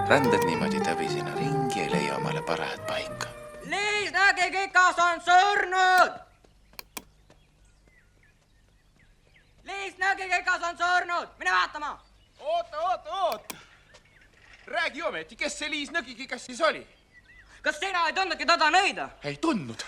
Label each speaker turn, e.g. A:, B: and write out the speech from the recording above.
A: Rändad niimoodi tõbisena ringi, ei leia omale parajat paika.
B: Liis Nõgikikas on surnud! Liis Nõgikikas on surnud! Mine vaatama!
C: Oota! Räägi ometi, kes see Liis Nõgikikas siis oli?
B: Kas sina ei tundnudki teda nõida?
C: Ei tundnud.